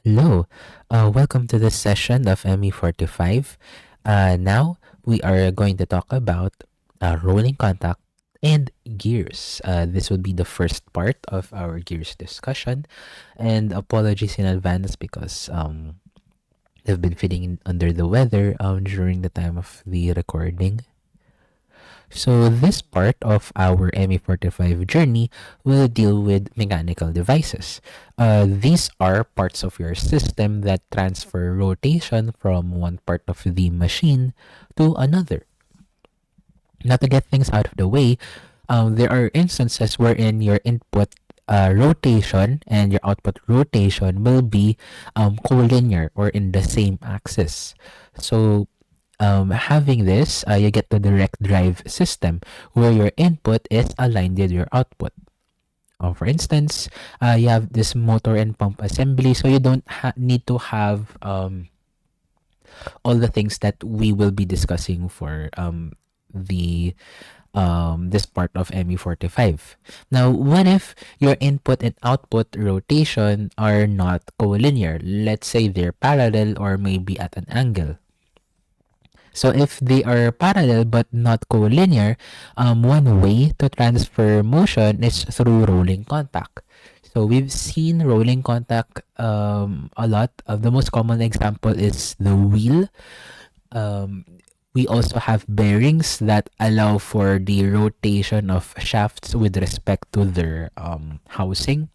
Hello, welcome to this session of ME45. Now we are going to talk about rolling contact and gears. This will be the first part of our gears discussion, and apologies in advance because I've been feeling under the weather during the time of the recording. So this part of our ME45 journey will deal with mechanical devices. These are parts of your system that transfer rotation from one part of the machine to another. Now, to get things out of the way, there are instances wherein your input rotation and your output rotation will be collinear or in the same axis. So having this, you get the direct drive system where your input is aligned with your output. For instance, you have this motor and pump assembly, so you don't need to have all the things that we will be discussing for the this part of ME45. Now, what if your input and output rotation are not collinear? Let's say they're parallel or maybe at an angle. So if they are parallel but not collinear, one way to transfer motion is through rolling contact. So we've seen rolling contact a lot. The most common example is the wheel. Um, we also have bearings that allow for the rotation of shafts with respect to their housing.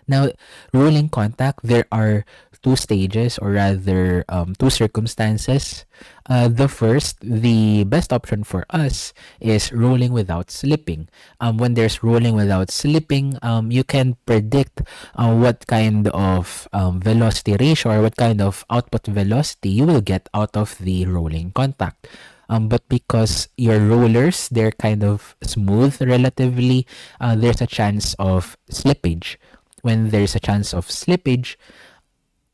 Now, rolling contact, there are two stages or rather two circumstances. The first, the best option for us is rolling without slipping. When there's rolling without slipping, you can predict what kind of velocity ratio or what kind of output velocity you will get out of the rolling contact. But because your rollers, they're kind of smooth relatively, there's a chance of slippage. When there's a chance of slippage,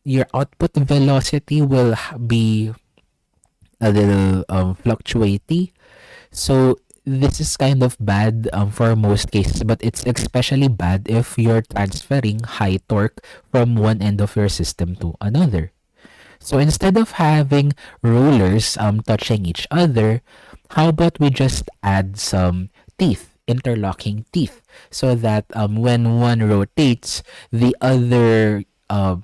your output velocity will be a little fluctuating. So this is kind of bad for most cases, but it's especially bad if you're transferring high torque from one end of your system to another. So instead of having rollers touching each other, how about we just add some teeth, interlocking teeth, so that when one rotates, the other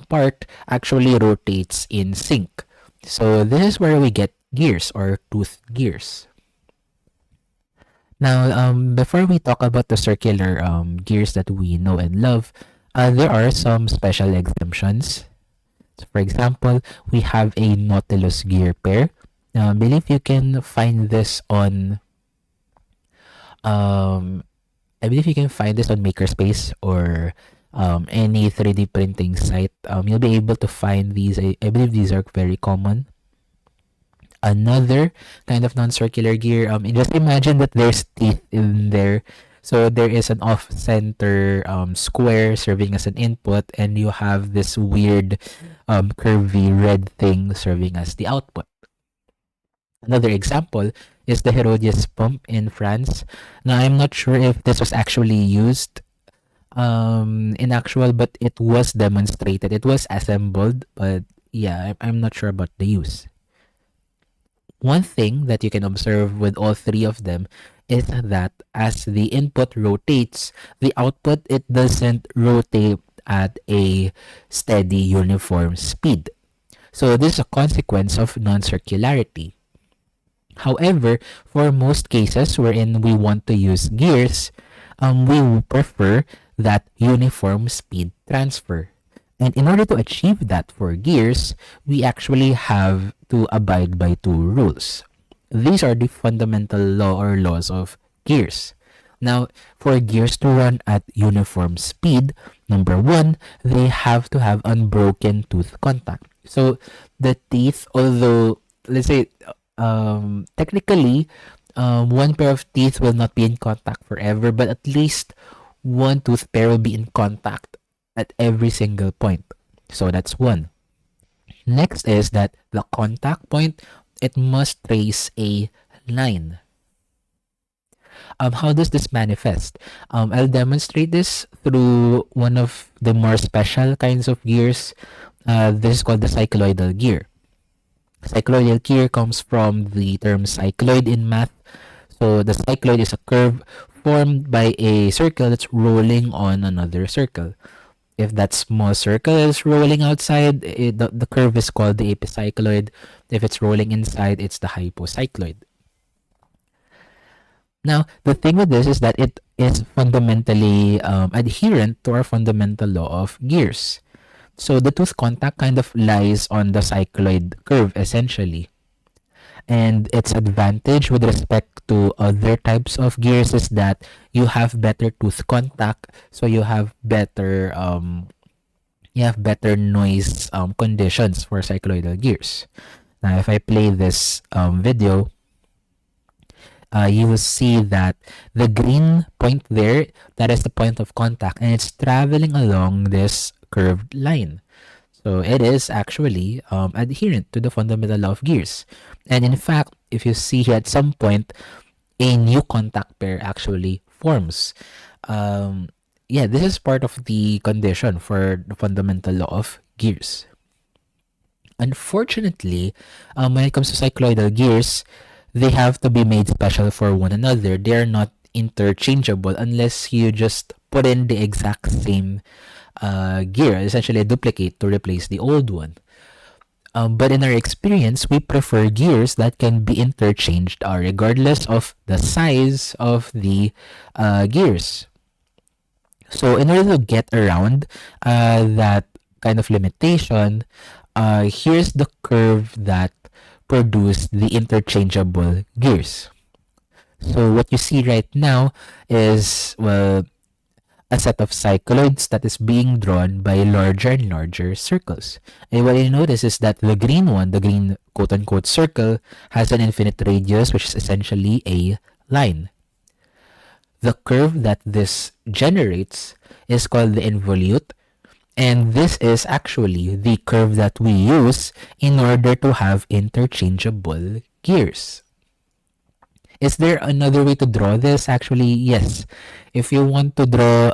part actually rotates in sync. So this is where we get gears or tooth gears. Now, before we talk about the circular gears that we know and love, there are some special exemptions. So for example, we have a Nautilus gear pair. Now, I believe you can find this on um, Makerspace or any 3D printing site. You'll be able to find these. I believe these are very common. Another kind of non-circular gear. Just imagine that there's teeth in there. So there is an off-center square serving as an input, and you have this weird curvy red thing serving as the output. Another example is the Herodias pump in France. Now, I'm not sure if this was actually used in actual, but it was demonstrated. It was assembled, but yeah, I'm not sure about the use. One thing that you can observe with all three of them is that as the input rotates, the output, it doesn't rotate at a steady uniform speed. So this is a consequence of non-circularity. However, for most cases wherein we want to use gears, we prefer that uniform speed transfer. And in order to achieve that for gears, we actually have to abide by two rules. These are the fundamental law or laws of gears. Now, for gears to run at uniform speed, number one, they have to have unbroken tooth contact. So the teeth, although let's say technically one pair of teeth will not be in contact forever, but at least one tooth pair will be in contact at every single point. So that's one. Next is that the contact point, it must trace a line. How does this manifest? I'll demonstrate this through one of the more special kinds of gears. This is called the cycloidal gear. Cycloidal gear comes from the term cycloid in math. So the cycloid is a curve formed by a circle that's rolling on another circle. If that small circle is rolling outside, the curve is called the epicycloid. If it's rolling inside, it's the hypocycloid. Now, the thing with this is that it is fundamentally adherent to our fundamental law of gears. So the tooth contact kind of lies on the cycloid curve essentially. And its advantage with respect to other types of gears is that you have better tooth contact, so you have better noise conditions for cycloidal gears. Now, if I play this video, you will see that the green point there, that is the point of contact, and it's traveling along this curved line. So it is actually adherent to the fundamental law of gears. And in fact, if you see here at some point, a new contact pair actually forms. Yeah, this is part of the condition for the fundamental law of gears. Unfortunately, when it comes to cycloidal gears, they have to be made special for one another. They are not interchangeable unless you just put in the exact same gear, essentially a duplicate to replace the old one. But in our experience, we prefer gears that can be interchanged regardless of the size of the gears. So in order to get around that kind of limitation, here's the curve that produced the interchangeable gears. So what you see right now is, well, a set of cycloids that is being drawn by larger and larger circles. And what you notice is that the green one, the green quote-unquote circle, has an infinite radius, which is essentially a line. The curve that this generates is called the involute, and this is actually the curve that we use in order to have interchangeable gears. Is there another way to draw this? Actually, yes. If you want to draw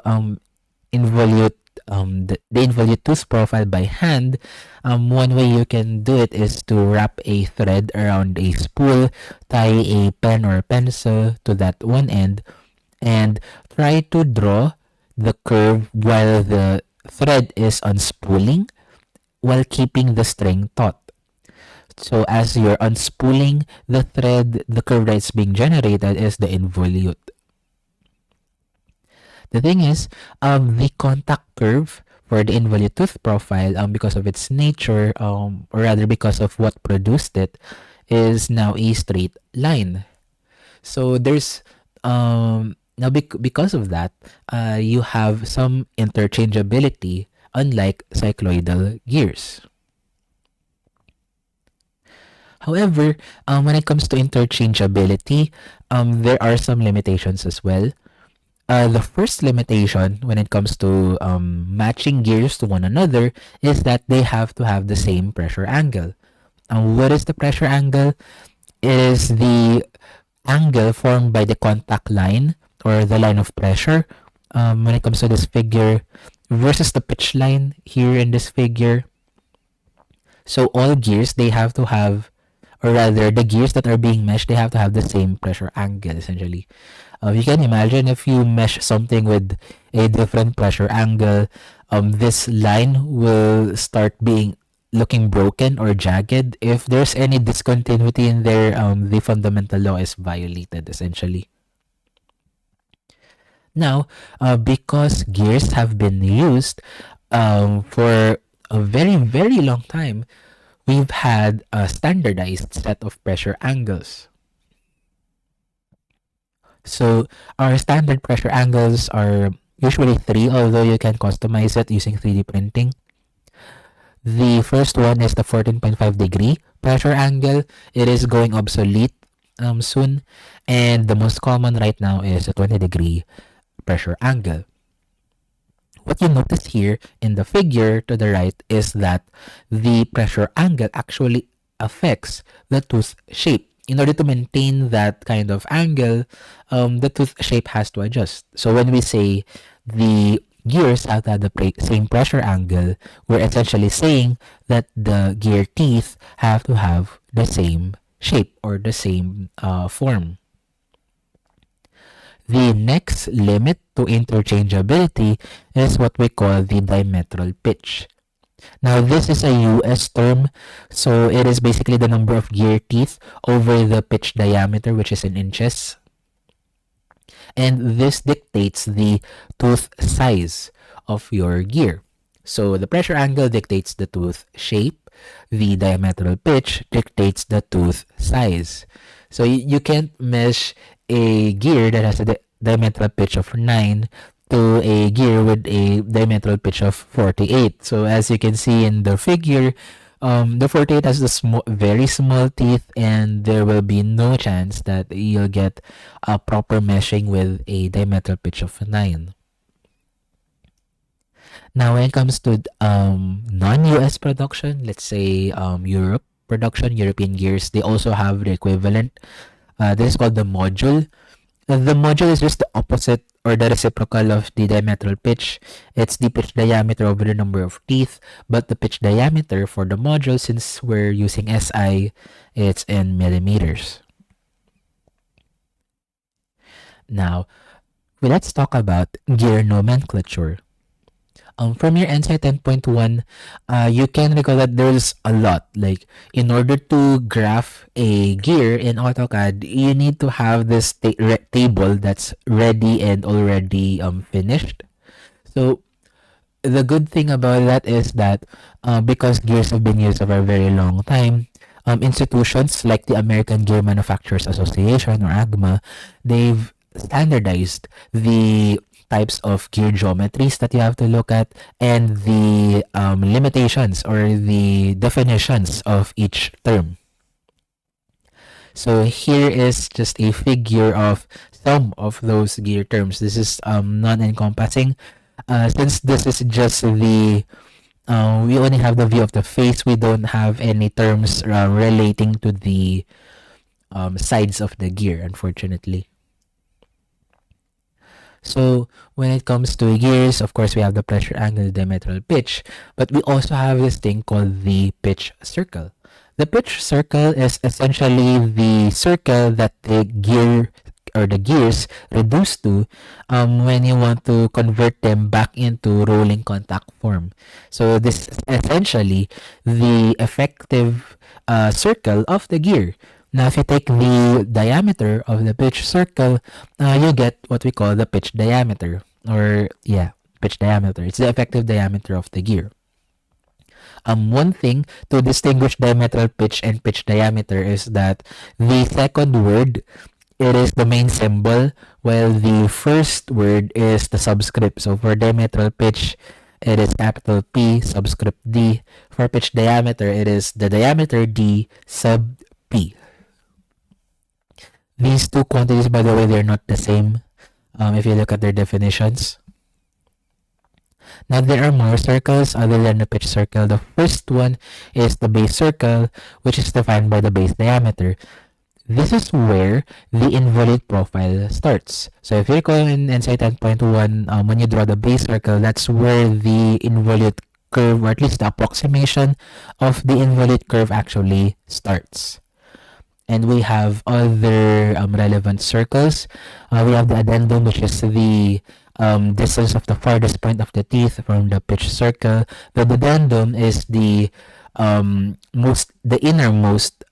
involute, the involute tooth profile by hand, one way you can do it is to wrap a thread around a spool, tie a pen or pencil to that one end, and try to draw the curve while the thread is unspooling while keeping the string taut. So as you're unspooling the thread, the curve that's being generated is the involute. The thing is, the contact curve for the involute tooth profile, because of its nature, or rather because of what produced it, is now a straight line. So there's now because of that, you have some interchangeability, unlike cycloidal gears. However, when it comes to interchangeability, there are some limitations as well. The first limitation when it comes to matching gears to one another is that they have to have the same pressure angle. What is the pressure angle? It is the angle formed by the contact line or the line of pressure when it comes to this figure versus the pitch line here in this figure. So all gears, they have to have, or rather the gears that are being meshed, they have to have the same pressure angle essentially. You can imagine if you mesh something with a different pressure angle, this line will start looking broken or jagged. If there's any discontinuity in there, the fundamental law is violated essentially. Now, because gears have been used for a very, very long time, we've had a standardized set of pressure angles. So our standard pressure angles are usually 3, although you can customize it using 3D printing. The first one is the 14.5 degree pressure angle. It is going obsolete soon, and the most common right now is a 20 degree pressure angle. What you notice here in the figure to the right is that the pressure angle actually affects the tooth shape. in order to maintain that kind of angle, the tooth shape has to adjust. So when we say the gears have to have the same pressure angle, we're essentially saying that the gear teeth have to have the same shape or the same form. The next limit to interchangeability is what we call the dimetral pitch. Now, this is a US term, so it is basically the number of gear teeth over the pitch diameter, which is in inches. And this dictates the tooth size of your gear. So the pressure angle dictates the tooth shape. The diametral pitch dictates the tooth size. So you can't mesh a gear that has a diametral pitch of 9 to a gear with a diametral pitch of 48. So as you can see in the figure, the 48 has the very small teeth, and there will be no chance that you'll get a proper meshing with a diametral pitch of 9. Now, when it comes to non-US production, let's say Europe production, European gears, they also have the equivalent. This is called the module. The module is just the opposite or the reciprocal of the diametral pitch. It's the pitch diameter over the number of teeth, but the pitch diameter for the module, since we're using SI, it's in millimeters. Now, let's talk about gear nomenclature. From your NSI 10.1, you can recall that there's a lot. Like, in order to graph a gear in AutoCAD, you need to have this table that's ready and already finished. So, the good thing about that is that because gears have been used for a very long time, institutions like the American Gear Manufacturers Association, or AGMA, they've standardized the types of gear geometries that you have to look at, and the limitations or the definitions of each term. So here is just a figure of some of those gear terms. This is non-encompassing. Since this is just the we only have the view of the face, we don't have any terms relating to the sides of the gear, unfortunately. So when it comes to gears, of course, we have the pressure angle, diametral pitch, but we also have this thing called the pitch circle. The pitch circle is essentially the circle that the gear or the gears reduce to when you want to convert them back into rolling contact form. So this is essentially the effective circle of the gear. Now, if you take the diameter of the pitch circle, you get what we call the pitch diameter, or pitch diameter. It's the effective diameter of the gear. One thing to distinguish diametral pitch and pitch diameter is that the second word, it is the main symbol, while the first word is the subscript. So for diametral pitch, it is capital P subscript D. For pitch diameter, it is the diameter D sub P. These two quantities, by the way, they're not the same if you look at their definitions. Now, there are more circles other than the pitch circle. The first one is the base circle, which is defined by the base diameter. This is where the involute profile starts. So if you recall in NSI 10.1, when you draw the base circle, that's where the involute curve, or at least the approximation of the involute curve, actually starts. And we have other relevant circles. We have the addendum, which is the distance of the farthest point of the teeth from the pitch circle. The addendum is the innermost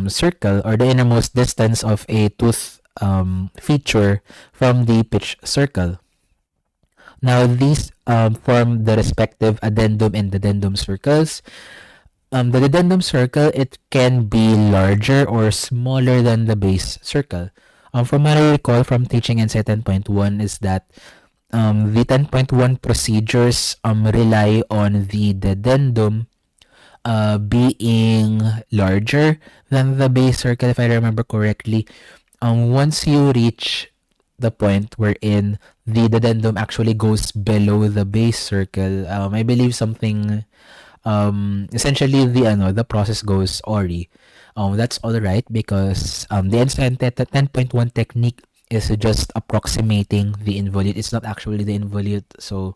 circle, or the innermost distance of a tooth feature from the pitch circle. Now, these form the respective addendum and addendum circles. The addendum circle, it can be larger or smaller than the base circle. From what I recall from teaching NSI 10.1 is that the 10.1 procedures rely on the addendum being larger than the base circle, if I remember correctly. Once you reach the point wherein the addendum actually goes below the base circle, I believe something essentially the process goes ori. That's all right because the Einstein 10.1 technique is just approximating the involute. It's not actually the involute. So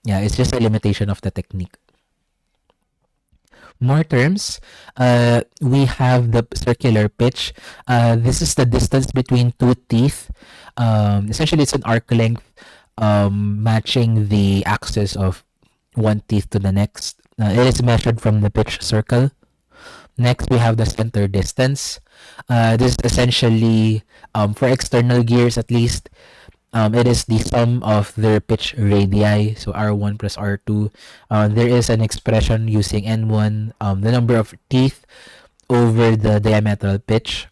yeah, it's just a limitation of the technique. More terms, we have the circular pitch. This is the distance between two teeth. Essentially, it's an arc length matching the axis of one teeth to the next. It is measured from the pitch circle. Next, we have the center distance. This is essentially, for external gears at least, it is the sum of their pitch radii, so R1 plus R2. There is an expression using N1, the number of teeth over the diametral pitch.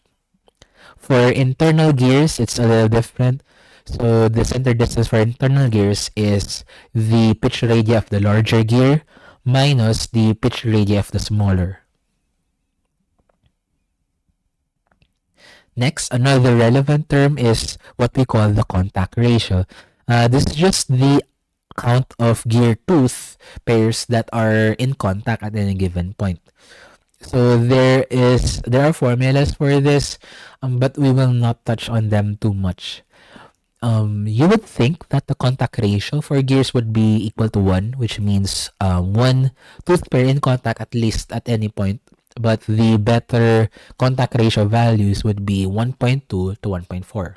For internal gears, it's a little different. So the center distance for internal gears is the pitch radii of the larger gear minus the pitch radii of the smaller. Next, another relevant term is what we call the contact ratio. This is just the count of gear tooth pairs that are in contact at any given point. So there are formulas for this, but we will not touch on them too much. You would think that the contact ratio for gears would be equal to 1, which means one tooth pair in contact at least at any point. But the better contact ratio values would be 1.2 to 1.4.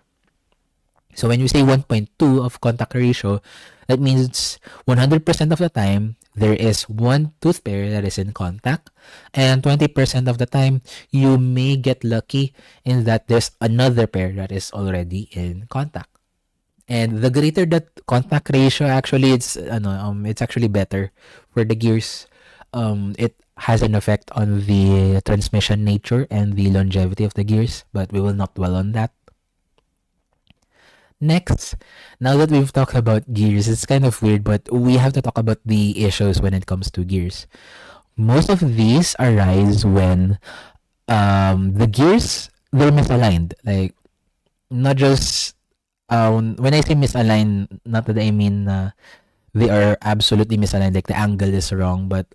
So when you say 1.2 of contact ratio, that means 100% of the time there is one tooth pair that is in contact, and 20% of the time you may get lucky in that there's another pair that is already in contact. And the greater that contact ratio, actually, it's actually better for the gears. It has an effect on the transmission nature and the longevity of the gears, but we will not dwell on that. Next, now that we've talked about gears, it's kind of weird, but we have to talk about the issues when it comes to gears. Most of these arise when the gears, they're misaligned. Like, not just when I say misaligned, not that I mean they are absolutely misaligned, like the angle is wrong, but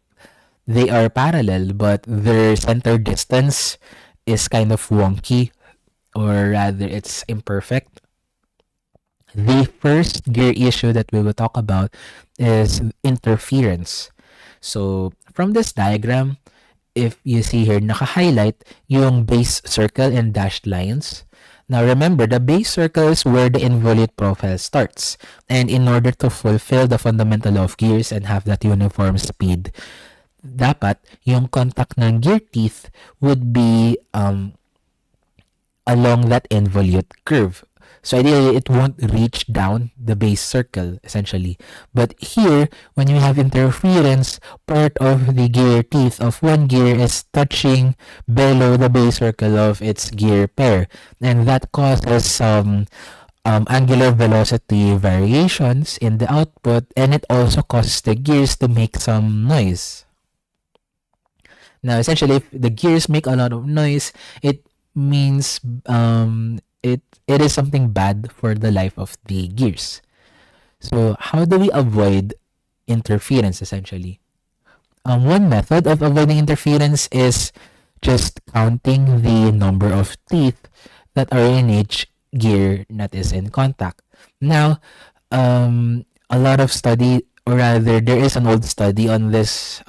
they are parallel, but their center distance is kind of wonky, or rather it's imperfect. The first gear issue that we will talk about is interference. So from this diagram, if you see here, naka-highlight yung base circle and dashed lines. Now remember, the base circle is where the involute profile starts. And in order to fulfill the fundamental law of gears and have that uniform speed, dapat yung contact ng gear teeth would be along that involute curve. So ideally, it won't reach down the base circle, essentially. But here, when you have interference, part of the gear teeth of one gear is touching below the base circle of its gear pair. And that causes some angular velocity variations in the output, and it also causes the gears to make some noise. Now, essentially, if the gears make a lot of noise, it means it is something bad for the life of the gears. So how do we avoid interference, essentially? One method of avoiding interference is just counting the number of teeth that are in each gear that is in contact. Now, a lot of study, or rather, there is an old study on this.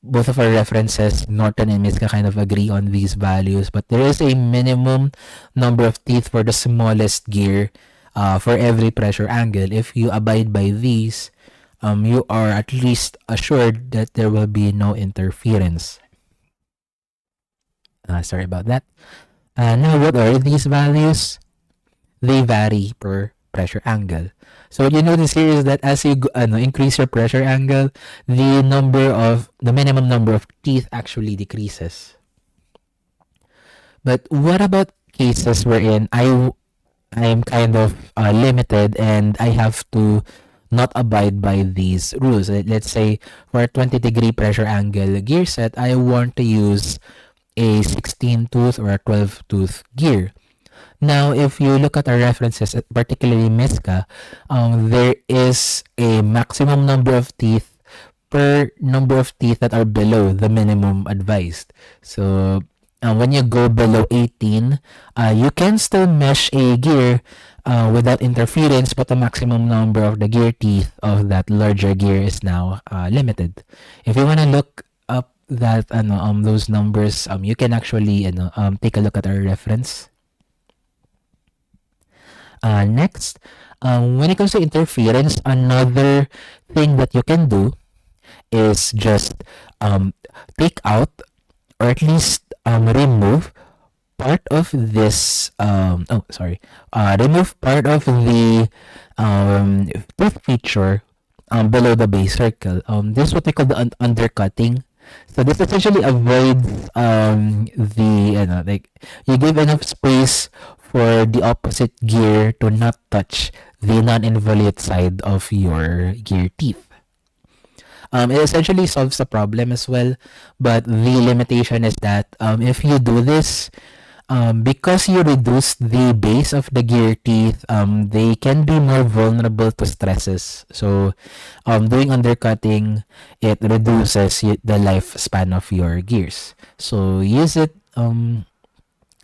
Both of our references, Norton and Miska, kind of agree on these values, but there is a minimum number of teeth for the smallest gear for every pressure angle. If you abide by these, you are at least assured that there will be no interference. Sorry about that. Now, what are these values? They vary per pressure angle. So what you notice here is that as you increase your pressure angle, the minimum number of teeth actually decreases. But what about cases wherein I'm kind of limited and I have to not abide by these rules? Let's say for a 20-degree pressure angle gear set, I want to use a 16-tooth or a 12-tooth gear. Now, if you look at our references, particularly Miska, there is a maximum number of teeth per number of teeth that are below the minimum advised. So when you go below 18, you can still mesh a gear without interference, but the maximum number of the gear teeth of that larger gear is now limited. If you want to look up that those numbers, you can actually take a look at our reference. Next, when it comes to interference, another thing that you can do is just take out or at least remove part of this remove part of the tooth feature below the base circle. This is what we call the undercutting. So this essentially avoids you give enough space for the opposite gear to not touch the non-involute side of your gear teeth. It essentially solves the problem as well, but the limitation is that if you do this, because you reduce the base of the gear teeth, they can be more vulnerable to stresses. So, doing undercutting, it reduces the lifespan of your gears. So, use it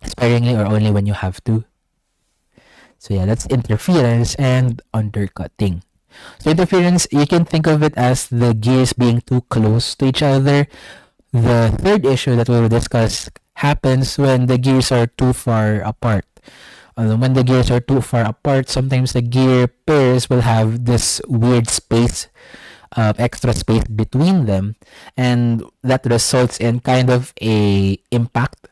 sparingly or only when you have to. So, yeah, that's interference and undercutting. So interference, you can think of it as the gears being too close to each other. The third issue that we will discuss happens when the gears are too far apart. When the gears are too far apart, sometimes the gear pairs will have this weird space, extra space between them, and that results in kind of a impact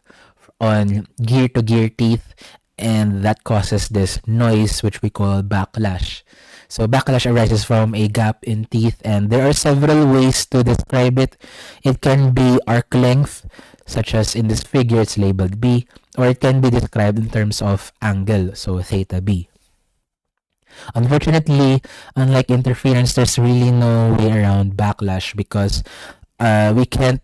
on gear to gear teeth, and that causes this noise which we call backlash. So backlash arises from a gap in teeth, and there are several ways to describe it. It can be arc length, such as in this figure it's labeled B, or it can be described in terms of angle, so theta B. Unfortunately, unlike interference, there's really no way around backlash because we can't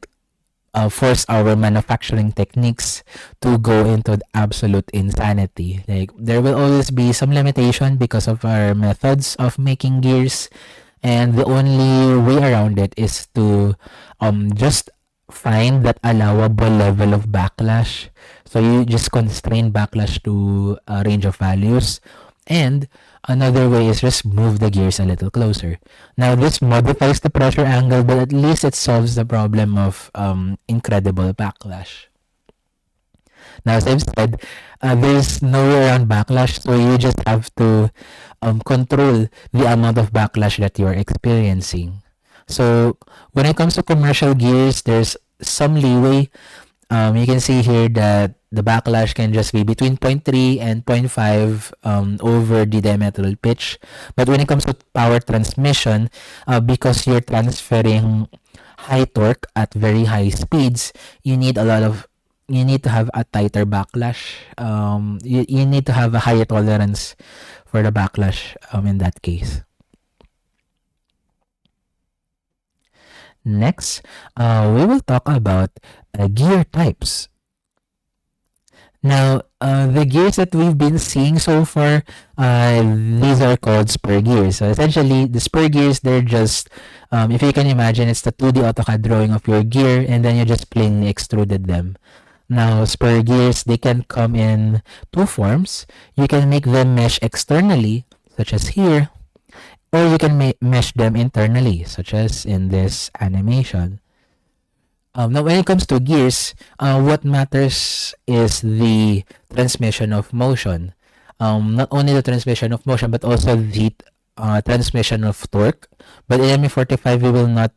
force our manufacturing techniques to go into absolute insanity. Like there will always be some limitation because of our methods of making gears, and the only way around it is to just find that allowable level of backlash. So you just constrain backlash to a range of values, and another way is just move the gears a little closer. Now this modifies the pressure angle, but at least it solves the problem of incredible backlash. Now, as I've said, there's no way around backlash, so you just have to control the amount of backlash that you're experiencing. So when it comes to commercial gears, there's some leeway. You can see here that the backlash can just be between 0.3 and 0.5 over the diametral pitch. But when it comes to power transmission, because you're transferring high torque at very high speeds, you need to have a tighter backlash. You need to have a higher tolerance for the backlash in that case. Next, we will talk about gear types. Now, the gears that we've been seeing so far, these are called spur gears. So essentially, the spur gears, they're just, if you can imagine, it's the 2D AutoCAD drawing of your gear, and then you just plainly extruded them. Now, spur gears, they can come in two forms. You can make them mesh externally, such as here, or you can mesh them internally, such as in this animation. Now, when it comes to gears, what matters is the transmission of motion. Not only the transmission of motion, but also the transmission of torque. But in ME45, we will not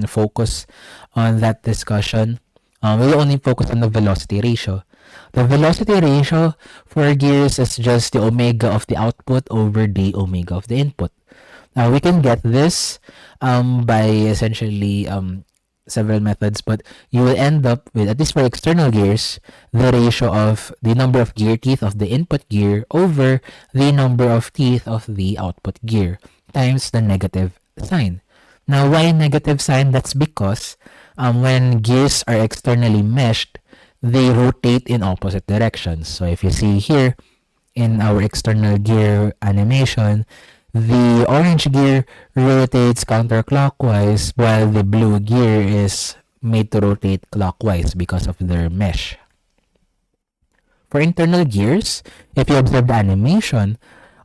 focus on that discussion. We'll only focus on the velocity ratio. The velocity ratio for gears is just the omega of the output over the omega of the input. Now, we can get this by essentially several methods, but you will end up with, at least for external gears, the ratio of the number of gear teeth of the input gear over the number of teeth of the output gear times the negative sign. Now, why negative sign? That's because when gears are externally meshed, they rotate in opposite directions. So if you see here in our external gear animation, The orange gear rotates counterclockwise while the blue gear is made to rotate clockwise because of their mesh. For internal gears, if you observe the animation,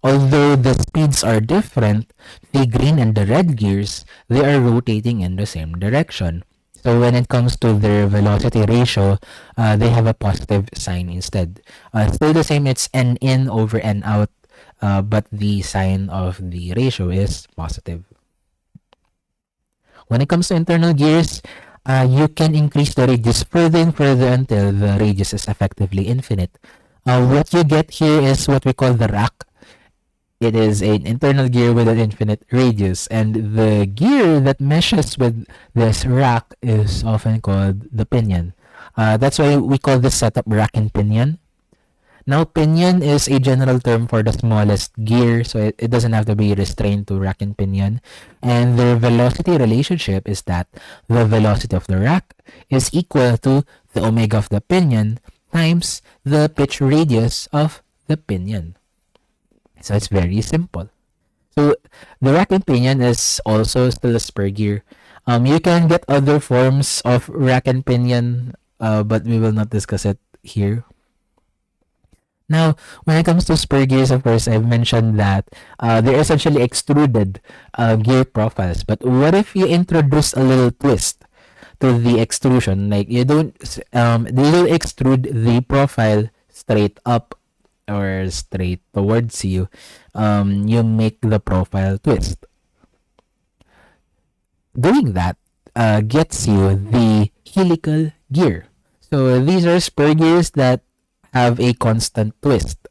although the speeds are different, the green and the red gears, they are rotating in the same direction. So when it comes to their velocity ratio, they have a positive sign instead. Still the same, it's n in over n out, but the sign of the ratio is positive. When it comes to internal gears, you can increase the radius further and further until the radius is effectively infinite. What you get here is what we call the rack. It is an internal gear with an infinite radius, and the gear that meshes with this rack is often called the pinion. That's why we call this setup rack and pinion. Now, pinion is a general term for the smallest gear, so it doesn't have to be restrained to rack and pinion. And their velocity relationship is that the velocity of the rack is equal to the omega of the pinion times the pitch radius of the pinion. So it's very simple. So the rack and pinion is also still a spur gear. You can get other forms of rack and pinion, but we will not discuss it here. Now, when it comes to spur gears, of course, I've mentioned that they're essentially extruded gear profiles. But what if you introduce a little twist to the extrusion? Like you don't, they will extrude the profile straight up or straight towards you. You make the profile twist. Doing that gets you the helical gear. So these are spur gears that have a constant twist.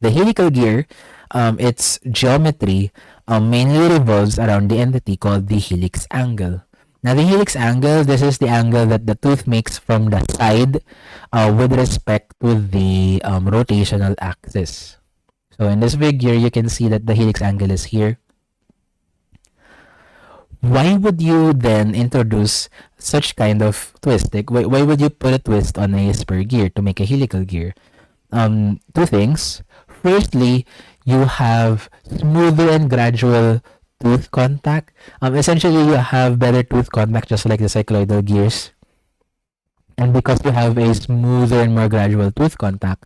The helical gear, its geometry mainly revolves around the entity called the helix angle. Now, the helix angle, this is the angle that the tooth makes from the side with respect to the rotational axis. So in this figure, you can see that the helix angle is here. Why would you then introduce such kind of twist? Like, why would you put a twist on a spur gear to make a helical gear? Two things. Firstly, you have smoother and gradual tooth contact. Essentially, you have better tooth contact just like the cycloidal gears. And because you have a smoother and more gradual tooth contact,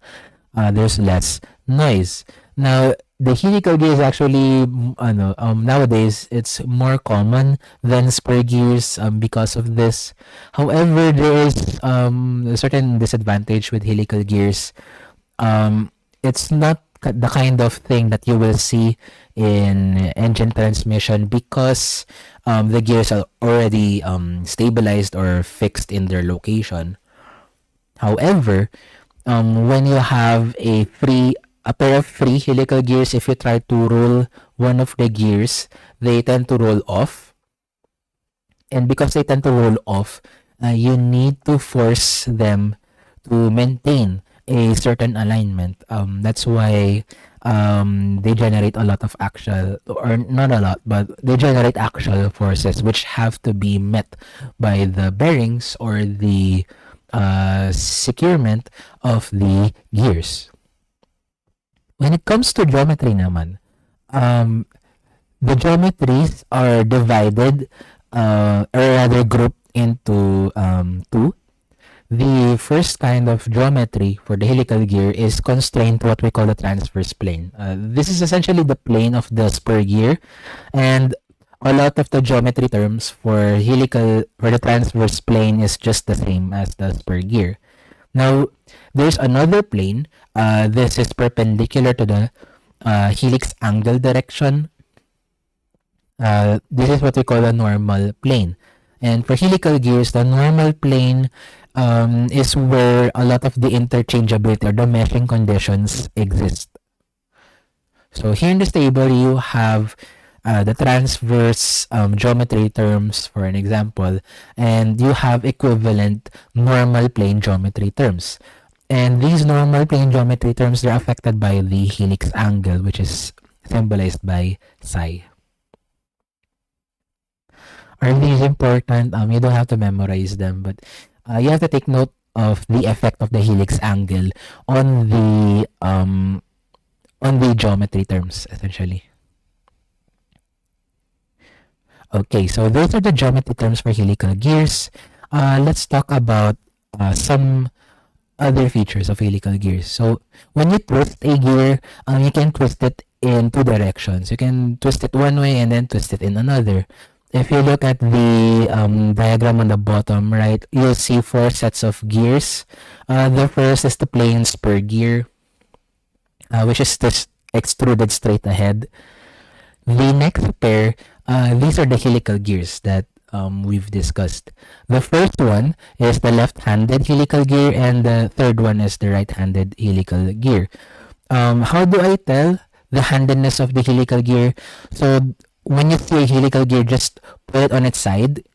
there's less noise. Now, the helical gear is actually, nowadays, it's more common than spur gears because of this. However, there is a certain disadvantage with helical gears. It's not the kind of thing that you will see in engine transmission because the gears are already stabilized or fixed in their location. However, when you have a pair of free helical gears, if you try to roll one of the gears, they tend to roll off. And because they tend to roll off, you need to force them to maintain a certain alignment. That's why they generate a lot of axial, or not a lot, but they generate axial forces which have to be met by the bearings or the securement of the gears. When it comes to geometry naman, the geometries are divided or rather grouped into two. The first kind of geometry for the helical gear is constrained to what we call the transverse plane. This is essentially the plane of the spur gear, and a lot of the geometry terms for the transverse plane is just the same as the spur gear. Now, there's another plane. This is perpendicular to the helix angle direction. This is what we call a normal plane. And for helical gears, the normal plane is where a lot of the interchangeability or the meshing conditions exist. So here in this table, you have the transverse geometry terms for an example, and you have equivalent normal plane geometry terms. And these normal plane geometry terms are affected by the helix angle, which is symbolized by psi. Are these important? You don't have to memorize them, but you have to take note of the effect of the helix angle on the on the geometry terms, essentially. Okay, so those are the geometry terms for helical gears. Let's talk about some other features of helical gears. So when you twist a gear, you can twist it in two directions. You can twist it one way and then twist it in another. If you look at the diagram on the bottom right, you'll see four sets of gears. The first is the plain spur gear, which is just extruded straight ahead. The next pair, these are the helical gears that we've discussed. The first one is the left-handed helical gear, and the third one is the right-handed helical gear. How do I tell the handedness of the helical gear? So when you see a helical gear, just put it on its side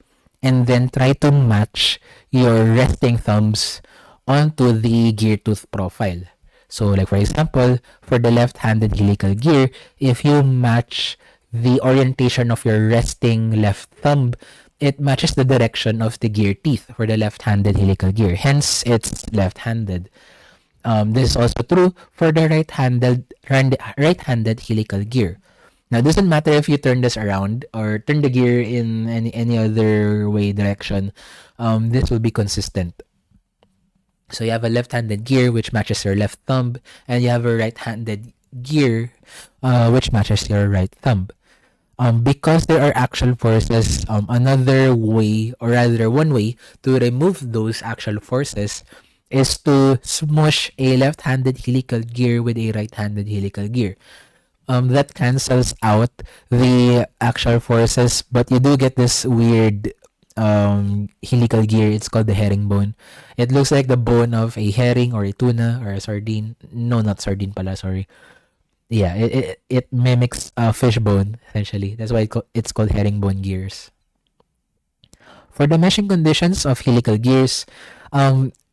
and then try to match your resting thumbs onto the gear tooth profile. So like for example, for the left-handed helical gear, if you match the orientation of your resting left thumb, it matches the direction of the gear teeth for the left-handed helical gear. Hence, it's left-handed. This is also true for the right-handed helical gear. Now, it doesn't matter if you turn this around or turn the gear in any other way direction. This will be consistent. So you have a left-handed gear which matches your left thumb, and you have a right-handed gear which matches your right thumb. Because there are action forces, another way, or rather one way to remove those action forces is to smush a left-handed helical gear with a right-handed helical gear. That cancels out the axial forces, but you do get this weird helical gear. It's called the herringbone. It looks like the bone of a herring or a tuna or a sardine. No, not sardine pala, sorry. Yeah, it mimics fish bone, essentially. That's why it's called herringbone gears. For the meshing conditions of helical gears,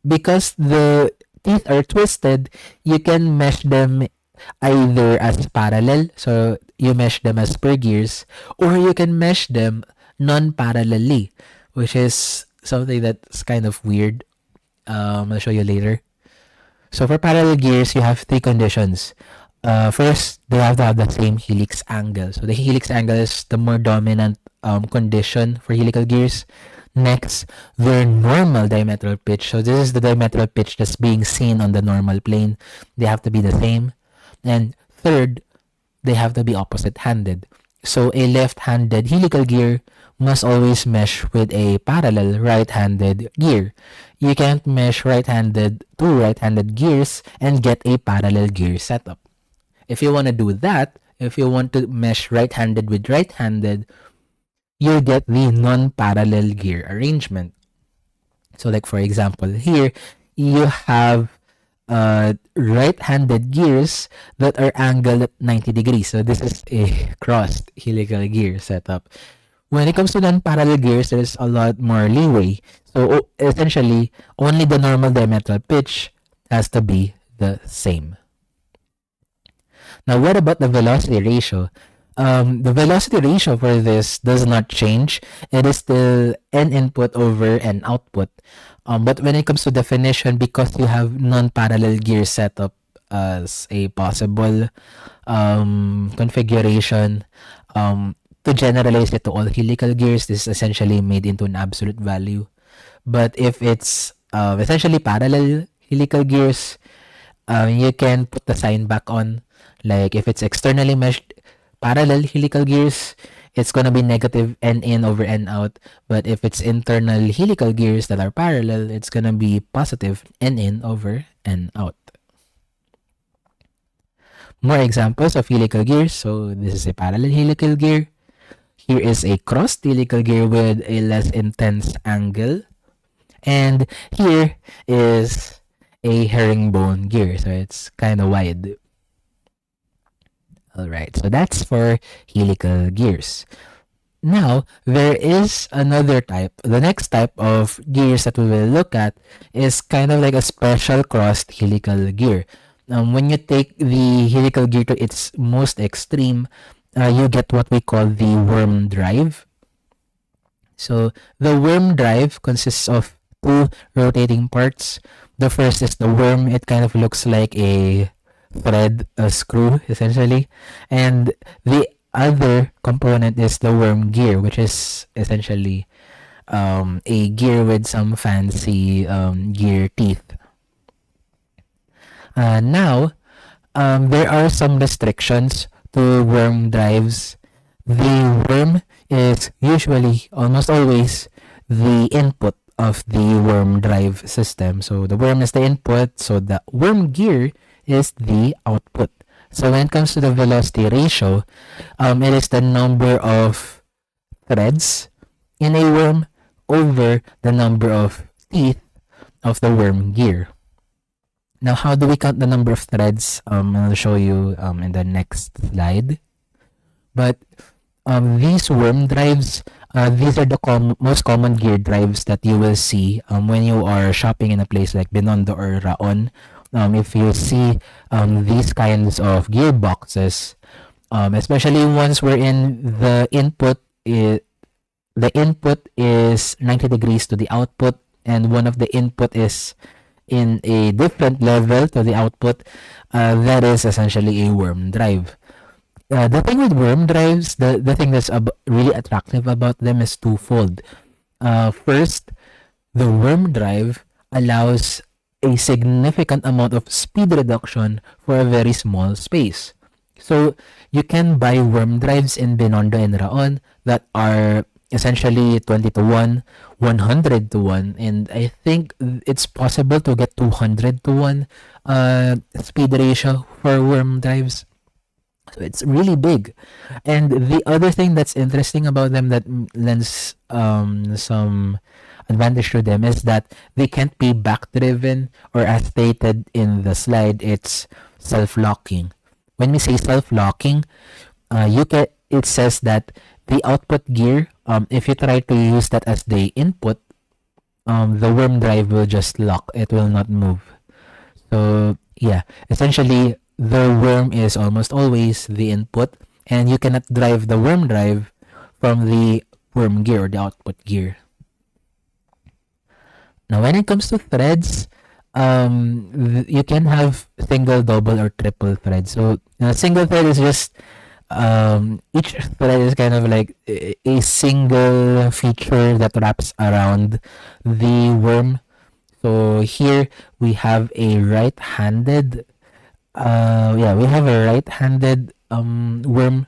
because the teeth are twisted, you can mesh them either as parallel, so you mesh them as spur gears, or you can mesh them non-parallelly, which is something that's kind of weird. I'll show you later. So for parallel gears, you have three conditions. First, they have to have the same helix angle. So the helix angle is the more dominant condition for helical gears. Next, their normal diametral pitch. So this is the diametral pitch that's being seen on the normal plane. They have to be the same. And third, they have to be opposite-handed. So a left-handed helical gear must always mesh with a parallel right-handed gear. You can't mesh two right-handed gears and get a parallel gear setup. If you want to do that, if you want to mesh right-handed with right-handed, you'll get the non-parallel gear arrangement. So like for example, here, you have right-handed gears that are angled at 90 degrees. So this is a crossed helical gear setup. When it comes to non-parallel gears, there's a lot more leeway. So essentially, only the normal diametral pitch has to be the same. Now, what about the velocity ratio? The velocity ratio for this does not change. It is still n input over n output. But when it comes to definition, because you have non-parallel gear setup as a possible configuration, to generalize it to all helical gears, this is essentially made into an absolute value. But if it's essentially parallel helical gears, you can put the sign back on. Like if it's externally meshed parallel helical gears, it's going to be negative n in over n out. But if it's internal helical gears that are parallel, it's going to be positive n in over n out. More examples of helical gears. So this is a parallel helical gear. Here is a crossed helical gear with a less intense angle. And here is a herringbone gear. So it's kind of wide. Alright, so that's for helical gears. Now, there is another type. The next type of gears that we will look at is kind of like a special crossed helical gear. When you take the helical gear to its most extreme, you get what we call the worm drive. So the worm drive consists of two rotating parts. The first is the worm. It kind of looks like a thread screw essentially, and the other component is the worm gear, which is essentially a gear with some fancy gear teeth. Now, there are some restrictions to worm drives. The worm is usually, almost always, the input of the worm drive system. So the worm is the input, so the worm gear is the output. So when it comes to the velocity ratio, it is the number of threads in a worm over the number of teeth of the worm gear. Now, how do we count the number of threads? I'll show you in the next slide. But these worm drives, these are the most common gear drives that you will see when you are shopping in a place like Binondo or Raon. If you see these kinds of gearboxes, especially ones wherein the input is 90 degrees to the output, and one of the input is in a different level to the output, that is essentially a worm drive. The thing with worm drives, the thing that's really attractive about them is twofold. First, the worm drive allows a significant amount of speed reduction for a very small space. So you can buy worm drives in Binondo and Raon that are essentially 20 to 1, 100 to 1, and I think it's possible to get 200 to 1 speed ratio for worm drives. So it's really big. And the other thing that's interesting about them that lends some advantage to them is that they can't be back driven, or as stated in the slide, it's self-locking. When we say self-locking, it says that the output gear, if you try to use that as the input, the worm drive will just lock. It will not move. So yeah, essentially the worm is almost always the input, and you cannot drive the worm drive from the worm gear or the output gear. Now, when it comes to threads, you can have single, double, or triple threads. So, single thread is just each thread is kind of like a single feature that wraps around the worm. So here we have a right-handed, we have a right-handed worm,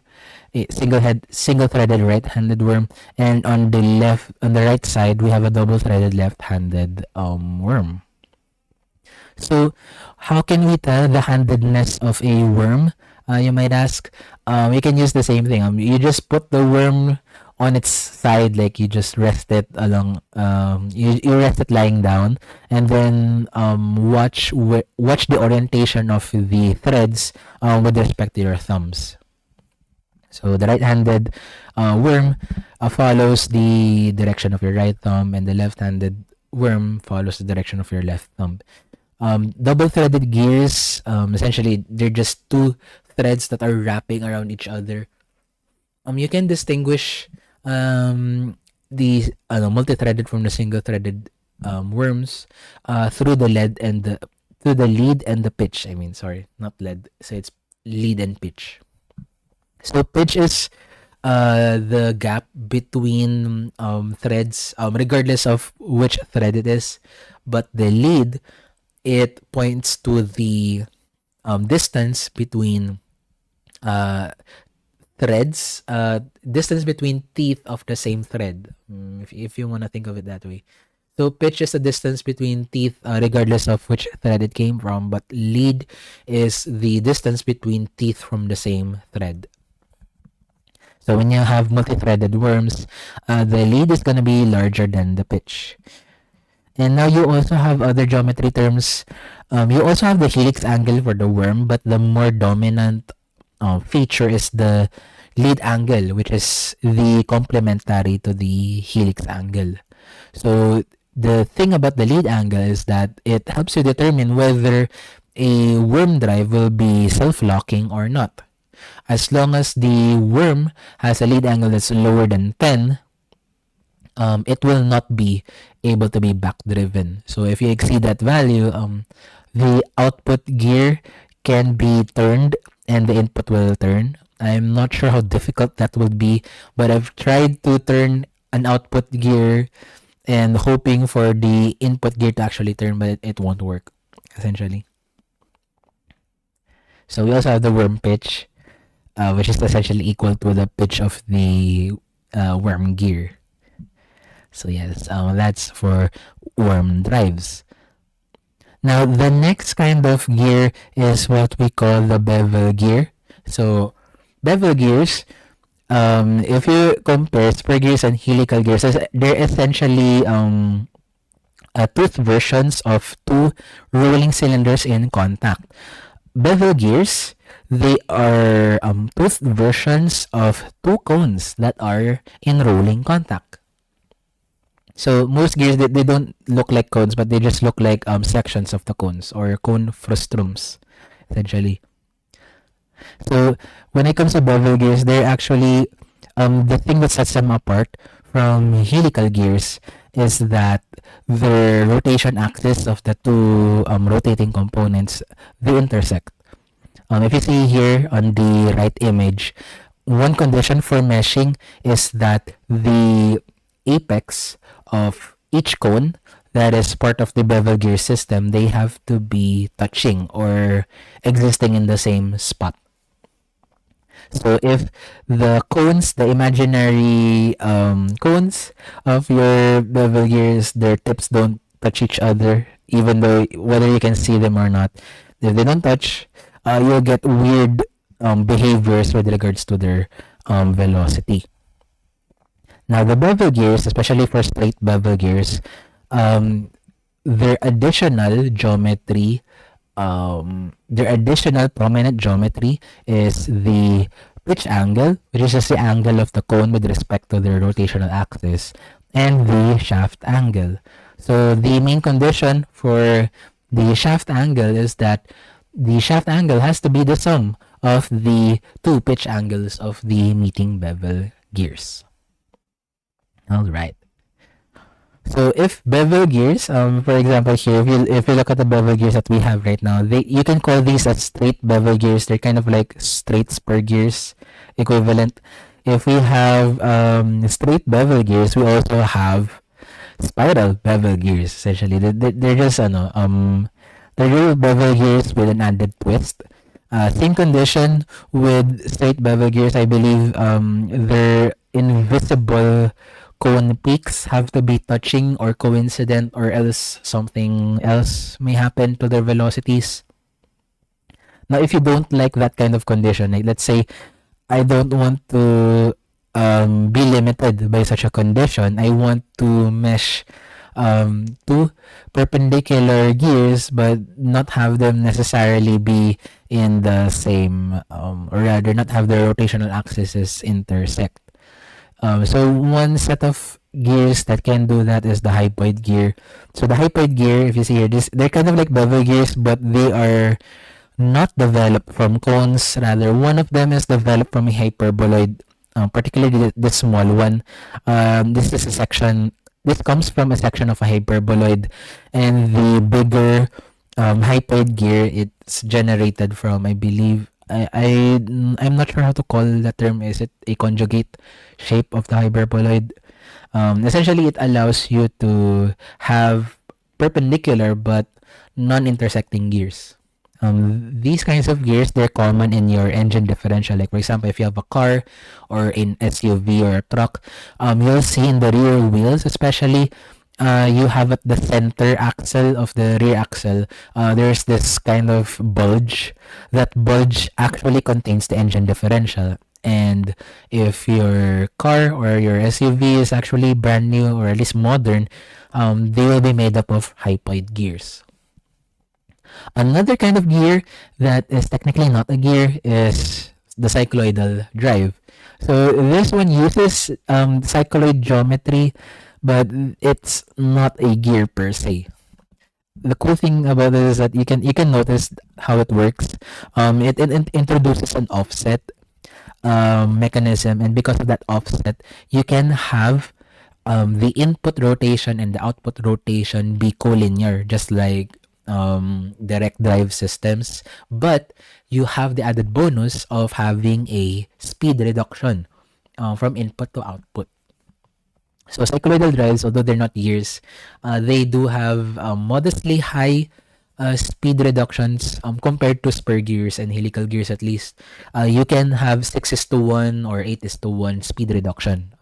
a single-threaded right-handed worm, and on the right side, we have a double-threaded left-handed worm. So, how can we tell the handedness of a worm? You might ask. You can use the same thing. You just put the worm on its side, like you just rest it along. You rest it lying down, and then watch the orientation of the threads with respect to your thumbs. So the right-handed worm follows the direction of your right thumb, and the left-handed worm follows the direction of your left thumb. Double-threaded gears, essentially, they're just two threads that are wrapping around each other. You can distinguish the multi-threaded from the single-threaded worms through the lead and the pitch. I mean, sorry, not lead. So it's lead and pitch. So pitch is the gap between threads, regardless of which thread it is. But the lead, it points to the distance between threads, distance between teeth of the same thread, if you want to think of it that way. So pitch is the distance between teeth, regardless of which thread it came from, but lead is the distance between teeth from the same thread. So when you have multi-threaded worms, the lead is going to be larger than the pitch. And now you also have other geometry terms. You also have the helix angle for the worm, but the more dominant feature is the lead angle, which is the complementary to the helix angle. So the thing about the lead angle is that it helps you determine whether a worm drive will be self-locking or not. As long as the worm has a lead angle that's lower than 10, it will not be able to be back driven. So if you exceed that value, the output gear can be turned and the input will turn. I'm not sure how difficult that would be, but I've tried to turn an output gear and hoping for the input gear to actually turn, but it won't work, essentially. So we also have the worm pitch, which is essentially equal to the pitch of the worm gear. So yes, that's for worm drives. Now the next kind of gear is what we call the bevel gear. So bevel gears, if you compare spur gears and helical gears, they're essentially tooth versions of two rolling cylinders in contact. Bevel gears, they are tooth versions of two cones that are in rolling contact. So most gears, they don't look like cones, but they just look like sections of the cones or cone frustrums, essentially. So when it comes to bevel gears, they're actually the thing that sets them apart from helical gears is that the rotation axis of the two rotating components, they intersect. If you see here on the right image, one condition for meshing is that the apex of each cone that is part of the bevel gear system, they have to be touching or existing in the same spot. So if the cones, the imaginary cones of your bevel gears, their tips don't touch each other, even though whether you can see them or not, if they don't touch, you'll get weird behaviors with regards to their velocity. Now the bevel gears, especially for straight bevel gears, their additional geometry, their additional prominent geometry is the pitch angle, which is just the angle of the cone with respect to their rotational axis, and the shaft angle. So the main condition for the shaft angle is that the shaft angle has to be the sum of the two pitch angles of the meeting bevel gears. All right. So if bevel gears, for example here, if you look at the bevel gears that we have right now, you can call these as straight bevel gears. They're kind of like straight spur gears equivalent. If we have straight bevel gears, we also have spiral bevel gears. Essentially, they're just they're real bevel gears with an added twist. Same condition with straight bevel gears. I believe they're invisible cone peaks have to be touching or coincident, or else something else may happen to their velocities. Now, if you don't like that kind of condition, like let's say I don't want to be limited by such a condition, I want to mesh two perpendicular gears but not have them necessarily be in the same, or rather not have their rotational axes intersect. So one set of gears that can do that is the hypoid gear. So the hypoid gear, if you see here, they're kind of like bevel gears, but they are not developed from cones. Rather, one of them is developed from a hyperboloid, particularly the small one. This is a section. This comes from a section of a hyperboloid, and the bigger hypoid gear, it's generated from, I believe, I'm not sure how to call that term. Is it a conjugate shape of the hyperboloid? Essentially, it allows you to have perpendicular but non-intersecting gears. These kinds of gears, they're common in your engine differential. Like for example, if you have a car or an SUV or a truck, you'll see in the rear wheels, especially, you have at the center axle of the rear axle, there's this kind of bulge. That bulge actually contains the engine differential. And if your car or your SUV is actually brand new or at least modern, they will be made up of hypoid gears. Another kind of gear that is technically not a gear is the cycloidal drive. So this one uses cycloid geometry, but it's not a gear per se. The cool thing about it is that you can notice how it works. It introduces an offset mechanism, and because of that offset, you can have the input rotation and the output rotation be collinear, just like direct drive systems, but you have the added bonus of having a speed reduction from input to output. So cycloidal drives, although they're not gears, they do have modestly high speed reductions compared to spur gears and helical gears. At least you can have 6 is to 1 or 8 is to 1 speed reduction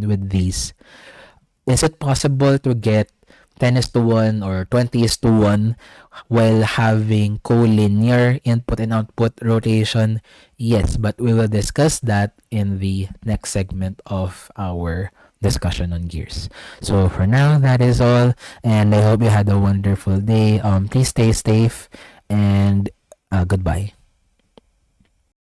with these. Is it possible to get 10 is to 1 or 20 is to 1 while having collinear input and output rotation? Yes, but we will discuss that in the next segment of our discussion on gears. So for now, that is all, and I hope you had a wonderful day. Please stay safe, and goodbye.